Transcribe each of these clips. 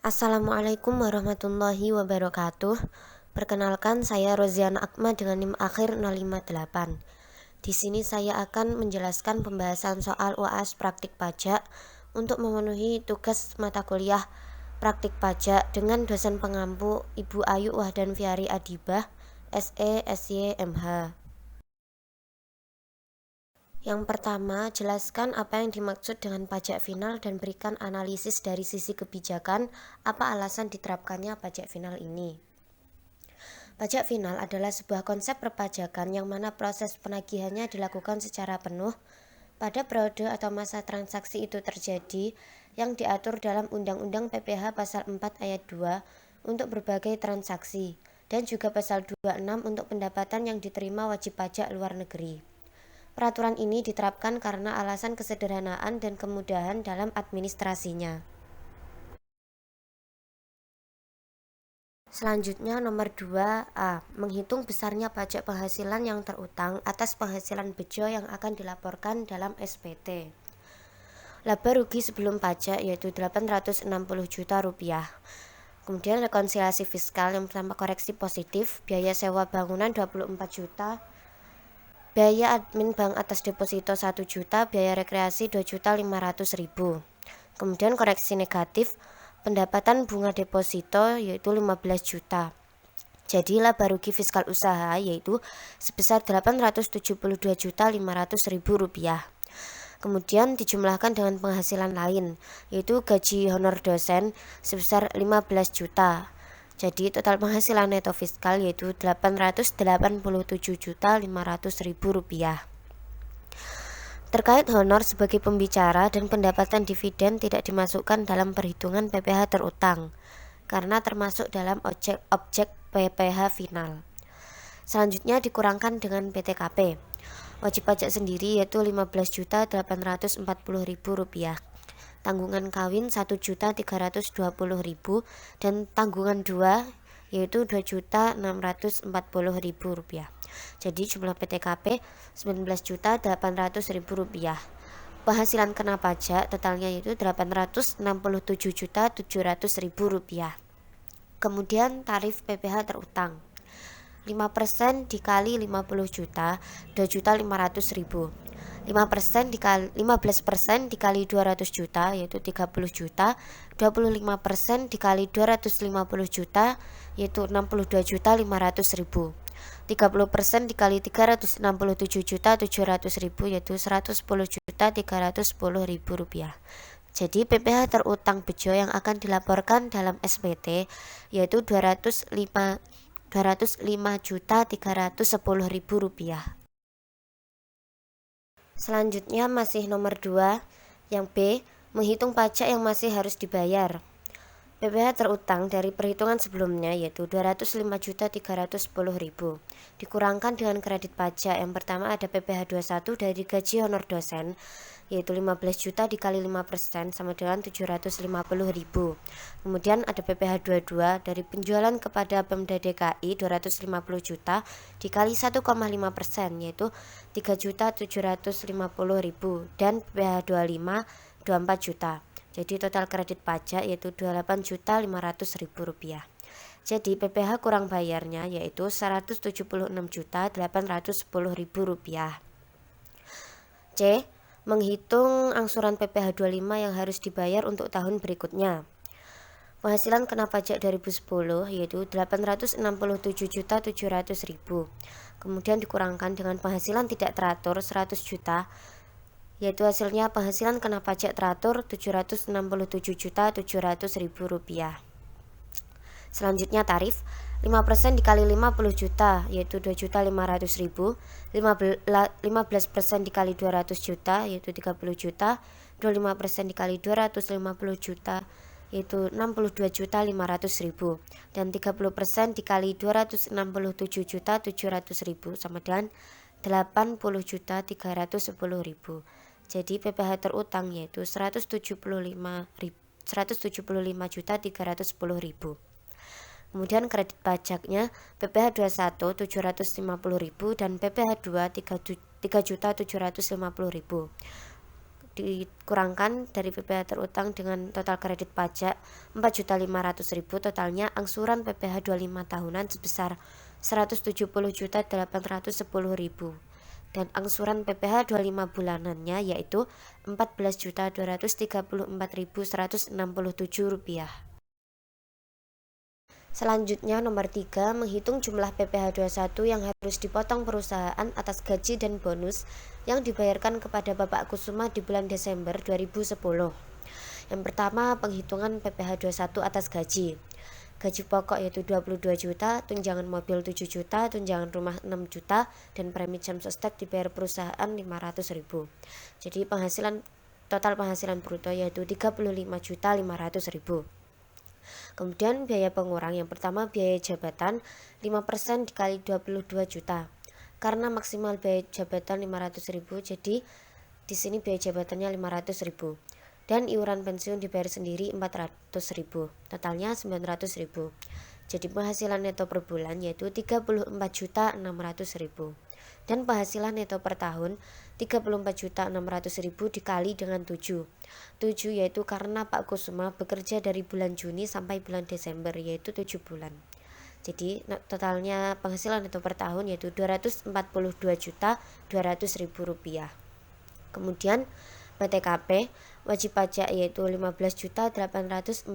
Assalamualaikum warahmatullahi wabarakatuh. Perkenalkan, saya Roziana Akma dengan NIM akhir 058. Di sini saya akan menjelaskan pembahasan soal UAS praktik pajak untuk memenuhi tugas mata kuliah praktik pajak dengan dosen pengampu Ibu Ayu Wahdan Fiari Adibah, SE, SY, MH. Yang pertama, jelaskan apa yang dimaksud dengan pajak final dan berikan analisis dari sisi kebijakan, apa alasan diterapkannya pajak final ini. Pajak final adalah sebuah konsep perpajakan yang mana proses penagihannya dilakukan secara penuh pada periode atau masa transaksi itu terjadi yang diatur dalam Undang-Undang PPh Pasal 4 Ayat 2 untuk berbagai transaksi dan juga Pasal 26 untuk pendapatan yang diterima wajib pajak luar negeri. Peraturan ini diterapkan karena alasan kesederhanaan dan kemudahan dalam administrasinya. Selanjutnya nomor 2A, menghitung besarnya pajak penghasilan yang terutang atas penghasilan bejo yang akan dilaporkan dalam SPT. Laba rugi sebelum pajak yaitu 860 juta rupiah. Kemudian rekonsiliasi fiskal yang pertama koreksi positif, biaya sewa bangunan 24 juta, biaya admin bank atas deposito 1 juta, biaya rekreasi 2.500.000. Kemudian koreksi negatif, pendapatan bunga deposito yaitu 15 juta. Jadi laba rugi fiskal usaha yaitu sebesar 872.500.000 rupiah. Kemudian dijumlahkan dengan penghasilan lain yaitu gaji honor dosen sebesar 15 juta. Jadi total penghasilan neto fiskal yaitu 887.500.000 rupiah. Terkait honor sebagai pembicara dan pendapatan dividen tidak dimasukkan dalam perhitungan PPh terutang karena termasuk dalam objek PPh final. Selanjutnya dikurangkan dengan PTKP. Wajib pajak sendiri yaitu 15.840.000 rupiah. Tanggungan kawin 1.320.000 dan tanggungan 2 yaitu 2.640.000 rupiah. Jadi jumlah PTKP 19.800.000 rupiah. Penghasilan kena pajak totalnya yaitu 867.700.000 rupiah. Kemudian tarif PPh terutang 5% dikali 50 juta 2.500.000. 5% dikali 15% dikali 200 juta yaitu 30 juta. 25% dikali 250 juta yaitu 62.500.000. 30% dikali 367.700.000 yaitu 110.310.000 rupiah. Jadi PPh terutang bejo yang akan dilaporkan dalam SPT yaitu 205.310.000 rupiah. Selanjutnya masih nomor 2, yang B, menghitung pajak yang masih harus dibayar. PPh terutang dari perhitungan sebelumnya yaitu 205.310.000 dikurangkan dengan kredit pajak. Yang pertama ada PPh 21 dari gaji honor dosen yaitu 15 juta dikali 5% sama dengan 750.000. Kemudian ada PPh 22 dari penjualan kepada Pemda DKI 250 juta dikali 1,5% yaitu 3.750.000 dan PPh 25 24 juta. Jadi total kredit pajak yaitu 28.500.000 rupiah. Jadi PPh kurang bayarnya yaitu 176.810.000 rupiah. C. Menghitung angsuran PPh 25 yang harus dibayar untuk tahun berikutnya. Penghasilan kena pajak 2010 yaitu 867.700.000. Kemudian dikurangkan dengan penghasilan tidak teratur 100 juta yaitu hasilnya penghasilan kena pajak teratur 767.700.000 rupiah. Selanjutnya tarif 5% dikali 50 juta yaitu 2.500.000. 15% dikali 200 juta yaitu 30 juta. 25% dikali 250 juta yaitu 62.500.000 dan 30% dikali 267.700.000 sama dengan 80.310.000. Jadi PPh terutang yaitu 175.310.000. Kemudian kredit pajaknya PPh 21 750.000 dan PPh 2 3.750.000. dikurangkan dari PPh terutang dengan total kredit pajak 4.500.000, totalnya angsuran PPh 25 tahunan sebesar 170.810.000 dan angsuran PPh 25 bulanannya yaitu Rp14.234.167. Selanjutnya nomor 3, menghitung jumlah PPh 21 yang harus dipotong perusahaan atas gaji dan bonus yang dibayarkan kepada Bapak Kusuma di bulan Desember 2010. Yang pertama, penghitungan PPh 21 atas gaji. Gaji pokok yaitu 22 juta, tunjangan mobil 7 juta, tunjangan rumah 6 juta, dan premi jam sostek dibayar perusahaan 500.000. Jadi total penghasilan bruto yaitu 35.500.000. Kemudian biaya pengurang yang pertama biaya jabatan 5% dikali 22 juta. Karena maksimal biaya jabatan 500.000, jadi di sini biaya jabatannya 500.000. Dan iuran pensiun dibayar sendiri 400.000. Totalnya 900.000. Jadi penghasilan neto per bulan yaitu 34.600.000. Dan penghasilan neto per tahun 34.600.000 dikali dengan 7 yaitu karena Pak Kusuma bekerja dari bulan Juni sampai bulan Desember yaitu 7 bulan. Jadi totalnya penghasilan neto per tahun yaitu Rp242.200.000. Kemudian PTKP wajib pajak yaitu 15.840.000,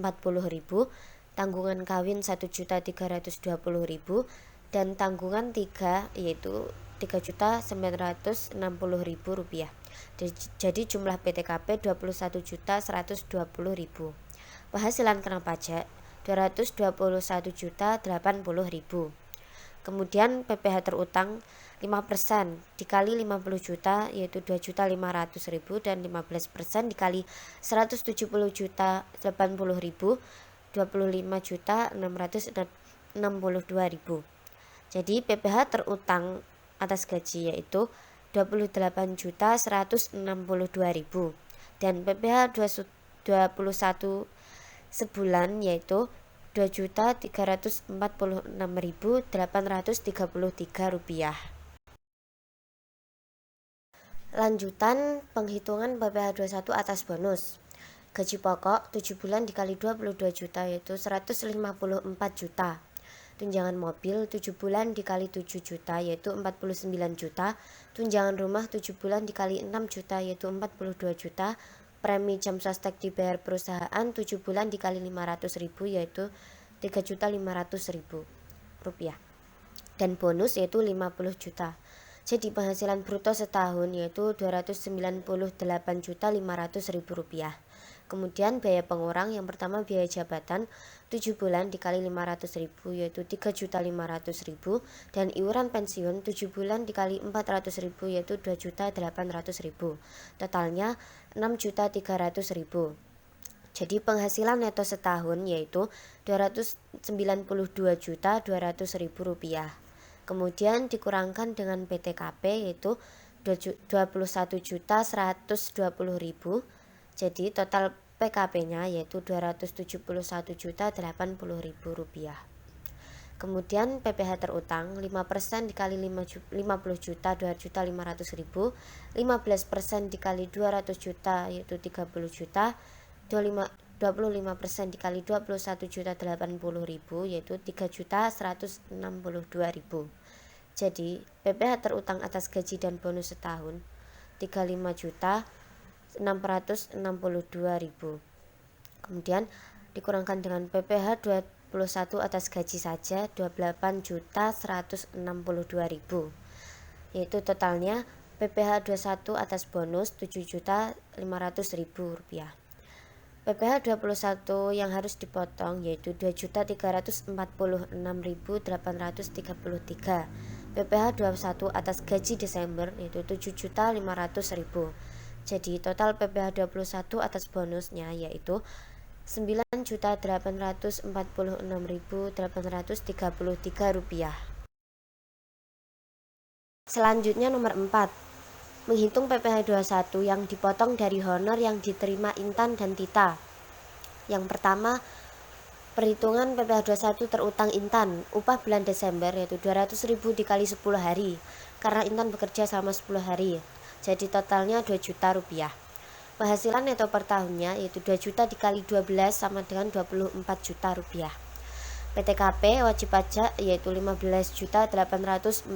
tanggungan kawin 1.320.000, dan tanggungan 3 yaitu Rp3.960.000. Jadi jumlah PTKP 21.120.000. Penghasilan kena pajak 221.080.000. Kemudian PPh terutang 5% dikali 50 juta yaitu 2.500.000 dan 15% dikali 170.080.000 25.662.000. Jadi PPh terutang atas gaji yaitu 28.162.000 dan PPh 21 sebulan yaitu Rp2.346.833. Lanjutan penghitungan PPh 21 atas bonus. Gaji pokok 7 bulan dikali 22 juta yaitu 154 juta. Tunjangan mobil 7 bulan dikali 7 juta yaitu 49 juta. Tunjangan rumah 7 bulan dikali 6 juta yaitu 42 juta. Premi jam sostek dibayar perusahaan 7 bulan dikali 500.000 yaitu Rp3.500.000. Dan bonus yaitu 50 juta. Jadi penghasilan bruto setahun yaitu Rp298.500.000. Kemudian biaya pengurang yang pertama biaya jabatan 7 bulan dikali 500.000 yaitu Rp3.500.000 dan iuran pensiun 7 bulan dikali 400.000 yaitu Rp2.800.000. Totalnya Rp6.300.000. Jadi penghasilan neto setahun yaitu Rp292.200.000. Kemudian dikurangkan dengan PTKP yaitu Rp21.120.000. Jadi total PKP-nya yaitu Rp271.080.000. Kemudian PPh terutang 5% dikali 50 juta 2.500.000, 15% dikali 200 juta yaitu 30 juta, 25% dikali 21.080.000 yaitu 3.162.000. Jadi PPh terutang atas gaji dan bonus setahun 35.662.000. Kemudian dikurangkan dengan PPh 21 atas gaji saja 28.162.000 yaitu totalnya PPh 21 atas bonus Rp7.500.000. PPh 21 yang harus dipotong yaitu Rp2.346.833. PPh 21 atas gaji Desember yaitu Rp7.500.000. Jadi total PPh 21 atas bonusnya yaitu Rp9.846.833. Selanjutnya nomor 4, menghitung PPh 21 yang dipotong dari honor yang diterima Intan dan Tita. Yang pertama, perhitungan PPh 21 terutang Intan, upah bulan Desember yaitu 200.000 dikali 10 hari karena Intan bekerja selama 10 hari. Jadi totalnya Rp2 juta. Penghasilan neto per tahunnya yaitu 2 juta dikali 12 sama dengan 24 juta rupiah. PTKP wajib pajak yaitu 15.840.000.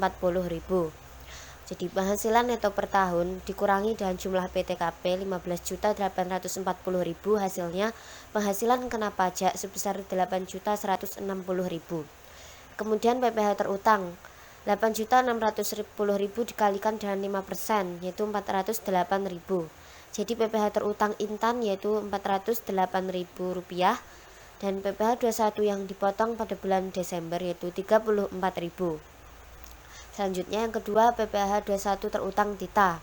Jadi penghasilan neto per tahun dikurangi dengan jumlah PTKP 15.840.000, hasilnya penghasilan kena pajak sebesar 8.160.000. Kemudian PPh terutang 8.610.000 dikalikan dengan 5% yaitu 408.000. Jadi PPh terutang intan yaitu 408.000 rupiah, dan PPh 21 yang dipotong pada bulan Desember yaitu 34.000. Selanjutnya yang kedua, PPh 21 terutang Tita.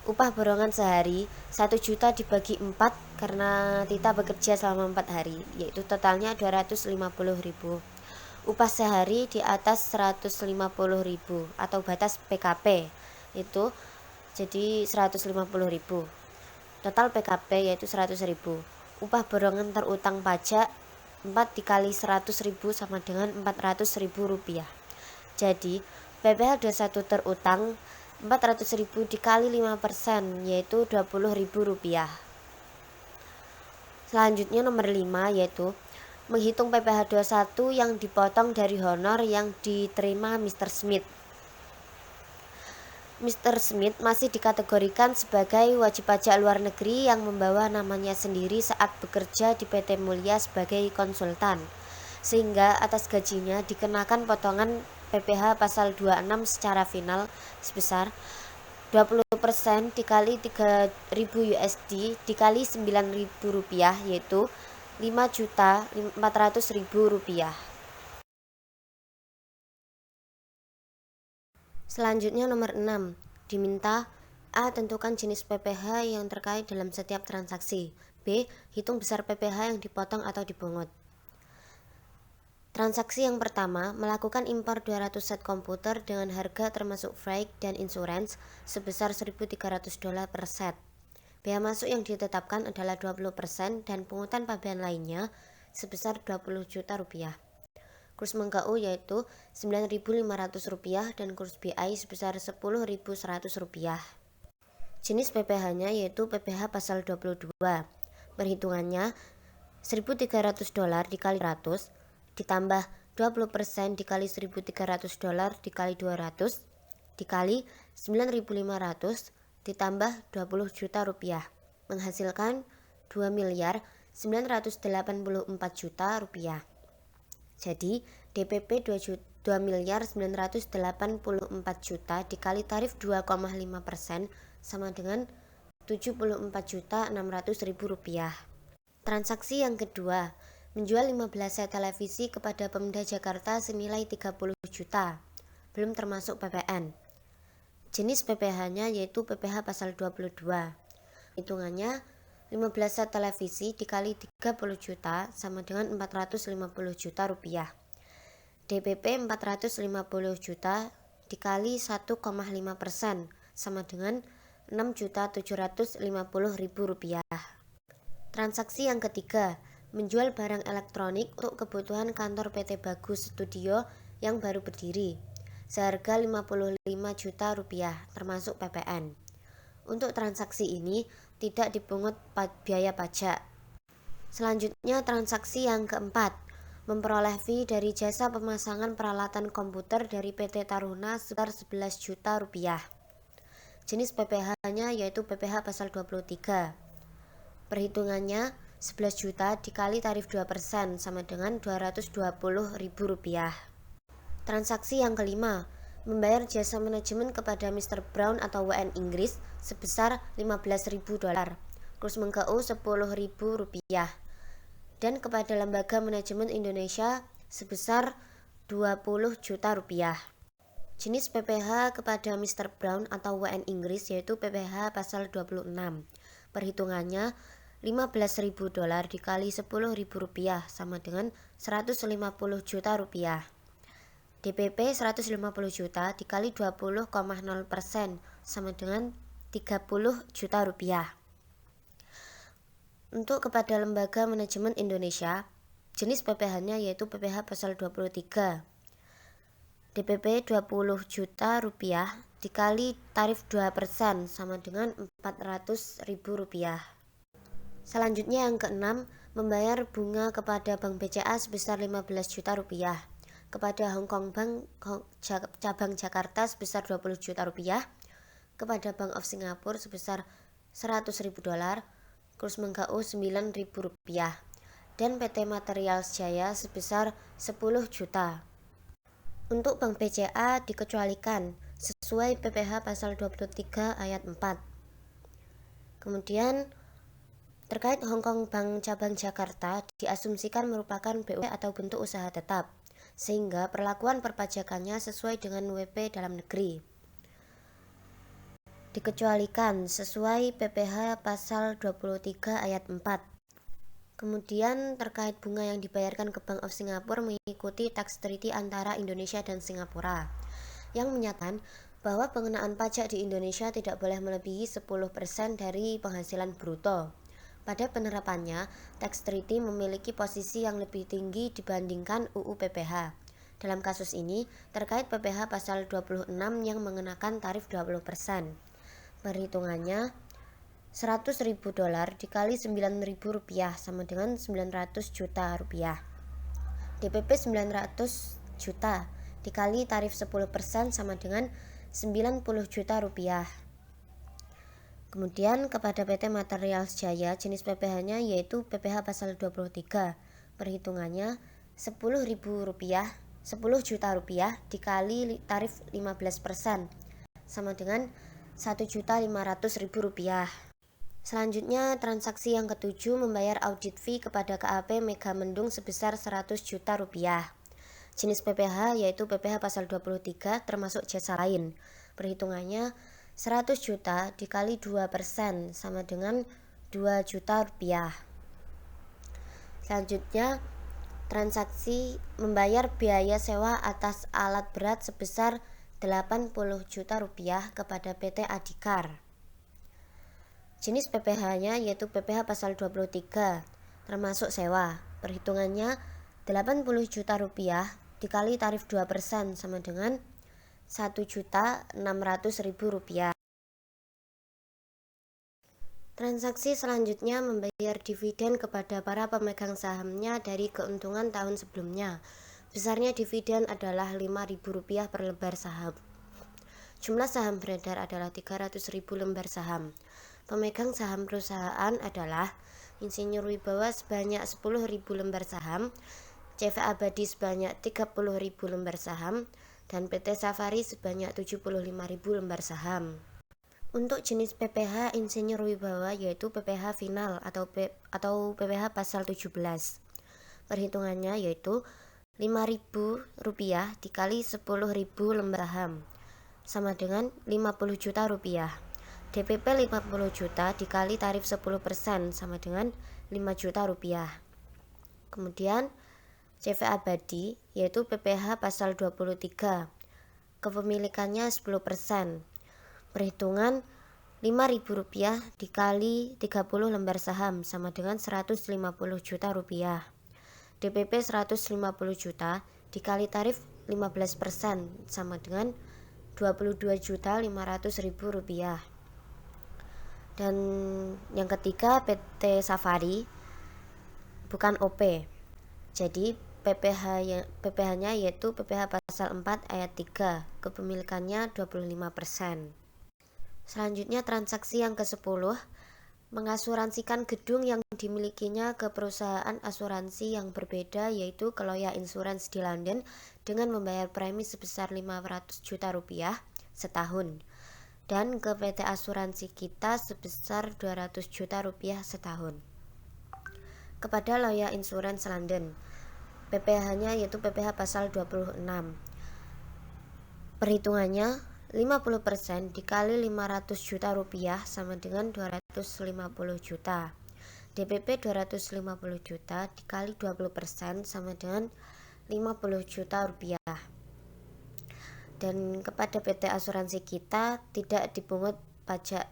Upah borongan sehari 1 juta dibagi 4 karena Tita bekerja selama 4 hari, yaitu totalnya 250.000. Upah sehari di atas 150.000 atau batas PKP itu jadi 150.000. Total PKP yaitu 100.000. Upah borongan terutang pajak 4 dikali 100.000 sama dengan 400.000 rupiah. Jadi PPh 21 terutang 400.000 dikali 5% yaitu 20.000 rupiah. Selanjutnya nomor 5 yaitu menghitung PPh 21 yang dipotong dari honor yang diterima Mr. Smith. Mr. Smith masih dikategorikan sebagai wajib pajak luar negeri yang membawa namanya sendiri saat bekerja di PT Mulia sebagai konsultan, sehingga atas gajinya dikenakan potongan PPh pasal 26 secara final sebesar 20% dikali 3.000 USD dikali 9.000 rupiah yaitu 5.400.000 rupiah. Selanjutnya nomor 6, diminta A. Tentukan jenis PPh yang terkait dalam setiap transaksi. B. Hitung besar PPh yang dipotong atau dipungut. Transaksi yang pertama, melakukan impor 200 set komputer dengan harga termasuk freight dan insurance sebesar $1.300 per set. Bea masuk yang ditetapkan adalah 20% dan pungutan pabean lainnya sebesar 20 juta rupiah. Kurs Mengkau yaitu 9.500 rupiah dan kurs BI sebesar 10.100 rupiah. Jenis PPh-nya yaitu PPh pasal 22. Perhitungannya $1.300 dikali 100 ditambah 20% dikali $1.300 dikali 200 dikali 9.500 ditambah 20 juta rupiah menghasilkan 2.984 juta rupiah. Jadi DPP 2.984 juta dikali tarif 2,5% sama dengan 74.600.000 rupiah. Transaksi yang kedua, menjual 15 set televisi kepada Pemda Jakarta senilai 30 juta, belum termasuk PPN. Jenis PPh-nya yaitu PPh pasal 22. Hitungannya 15 set televisi dikali 30 juta sama dengan 450 juta rupiah. DPP 450 juta dikali 1,5% sama dengan 6.750.000 rupiah. Transaksi yang ketiga, menjual barang elektronik untuk kebutuhan kantor PT Bagus Studio yang baru berdiri seharga 55 juta rupiah termasuk PPN. Untuk transaksi ini tidak dipungut biaya pajak. Selanjutnya transaksi yang keempat, memperoleh fee dari jasa pemasangan peralatan komputer dari PT Taruna sebesar 11 juta rupiah. Jenis PPh-nya yaitu PPh pasal 23. Perhitungannya 11 juta dikali tarif 2% sama dengan 220.000 rupiah. Transaksi yang kelima, membayar jasa manajemen kepada Mr. Brown atau WN Inggris sebesar $15.000, kurs Mengkau 10.000 rupiah, dan kepada Lembaga Manajemen Indonesia sebesar 20 juta rupiah. Jenis PPh kepada Mr. Brown atau WN Inggris yaitu PPh pasal 26. Perhitungannya $15.000 dikali 10.000 rupiah sama dengan 150 juta rupiah. DPP 150 juta dikali 20,0% sama dengan 30 juta rupiah. Untuk kepada Lembaga Manajemen Indonesia, jenis PPh-nya yaitu PPh pasal 23. DPP 20 juta rupiah dikali tarif 2% sama dengan Rp400.000. Selanjutnya yang keenam, membayar bunga kepada Bank BCA sebesar Rp15 juta, kepada Hong Kong Bank cabang Jakarta sebesar Rp20 juta, kepada Bank of Singapore sebesar $100.000, kurs Menggau Rp9.000, dan PT Materials Jaya sebesar 10 juta. Untuk Bank BCA dikecualikan sesuai PPh pasal 23 ayat 4. Kemudian terkait Hong Kong Bank cabang Jakarta diasumsikan merupakan BUMD atau bentuk usaha tetap, sehingga perlakuan perpajakannya sesuai dengan WP dalam negeri. Dikecualikan sesuai PPh pasal 23 ayat 4. Kemudian terkait bunga yang dibayarkan ke Bank of Singapore mengikuti tax treaty antara Indonesia dan Singapura yang menyatakan bahwa pengenaan pajak di Indonesia tidak boleh melebihi 10% dari penghasilan bruto. Pada penerapannya, tax treaty memiliki posisi yang lebih tinggi dibandingkan UU PPh. Dalam kasus ini, terkait PPh pasal 26 yang mengenakan tarif 20%. Perhitungannya $100.000 dikali Rp9.000 sama dengan Rp900 juta. DPP 900 juta dikali tarif 10% sama dengan Rp90 juta. Kemudian kepada PT Materials Jaya jenis PPh-nya yaitu PPh pasal 23. Perhitungannya Rp10 juta dikali tarif 15% sama dengan Rp1.500.000. Selanjutnya, transaksi yang ketujuh membayar audit fee kepada KAP Megamendung sebesar Rp100 juta. Jenis PPh yaitu PPh pasal 23 termasuk jasa lain. Perhitungannya 100 juta dikali 2% sama dengan Rp2 juta. Selanjutnya, transaksi membayar biaya sewa atas alat berat sebesar Rp80 juta kepada PT Adhikar. Jenis PPh-nya yaitu PPh pasal 23 termasuk sewa. Perhitungannya Rp80 juta dikali tarif 2% sama dengan Rp1.600.000. Transaksi selanjutnya membayar dividen kepada para pemegang sahamnya dari keuntungan tahun sebelumnya. Besarnya dividen adalah Rp5.000 per lembar saham. Jumlah saham beredar adalah 300.000 lembar saham. Pemegang saham perusahaan adalah Insinyur Wibawa sebanyak 10.000 lembar saham, CV Abadi sebanyak 30.000 lembar saham, dan PT Safari sebanyak 75.000 lembar saham. Untuk jenis PPh Insinyur Wibawa yaitu PPh final atau PPh pasal 17. Perhitungannya yaitu Rp5.000 dikali 10.000 lembar saham sama dengan Rp50 juta. DPP 50 juta dikali tarif 10% sama dengan Rp5 juta. Kemudian CV Abadi yaitu PPh pasal 23. Kepemilikannya 10%. Perhitungan Rp5.000 dikali 30 lembar saham sama dengan Rp150 juta. DPP 150 juta dikali tarif 15% sama dengan Rp22.500.000. Dan yang ketiga PT Safari bukan OP. Jadi PPh-nya yaitu PPh pasal 4 ayat 3. Kepemilikannya 25%. Selanjutnya transaksi yang ke-10 mengasuransikan gedung yang dimilikinya ke perusahaan asuransi yang berbeda yaitu Keloya Insurance di London dengan membayar premi sebesar Rp500 juta setahun. Dan ke PT Asuransi Kita sebesar Rp200 juta setahun. Kepada Loya Insurance London, PPh-nya yaitu PPh pasal 26. Perhitungannya 50% dikali Rp500 juta sama dengan Rp250 juta. DPP Rp250 juta dikali 20% sama dengan Rp50 juta. Dan kepada PT Asuransi Kita tidak dipungut pajak.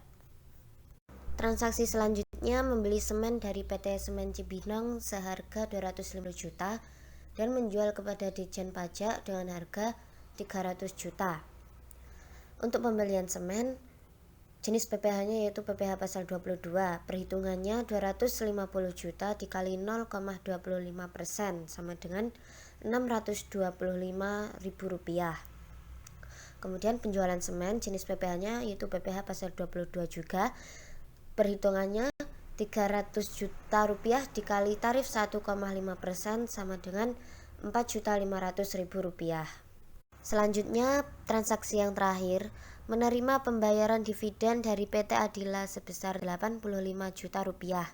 Transaksi selanjutnya membeli semen dari PT Semen Cibinong seharga Rp250 juta dan menjual kepada Ditjen Pajak dengan harga Rp300 juta. Untuk pembelian semen, jenis PPh-nya yaitu PPh pasal 22, perhitungannya 250 juta dikali 0,25% sama dengan Rp625.000. Kemudian penjualan semen, jenis PPh-nya yaitu PPh pasal 22 juga, perhitungannya 300 juta rupiah dikali tarif 1,5% sama dengan Rp4.500.000. Selanjutnya, transaksi yang terakhir, menerima pembayaran dividen dari PT Adila sebesar 85 juta rupiah,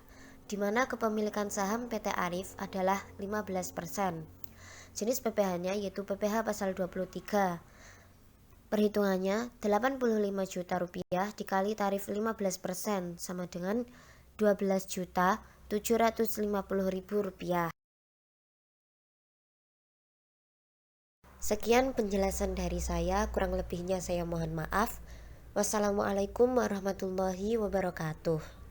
di mana kepemilikan saham PT Arif adalah 15%. Jenis PPh-nya yaitu PPh pasal 23. Perhitungannya 85 juta rupiah dikali tarif 15% sama dengan 12.750.000 rupiah. Sekian penjelasan dari saya, kurang lebihnya saya mohon maaf. Wassalamualaikum warahmatullahi wabarakatuh.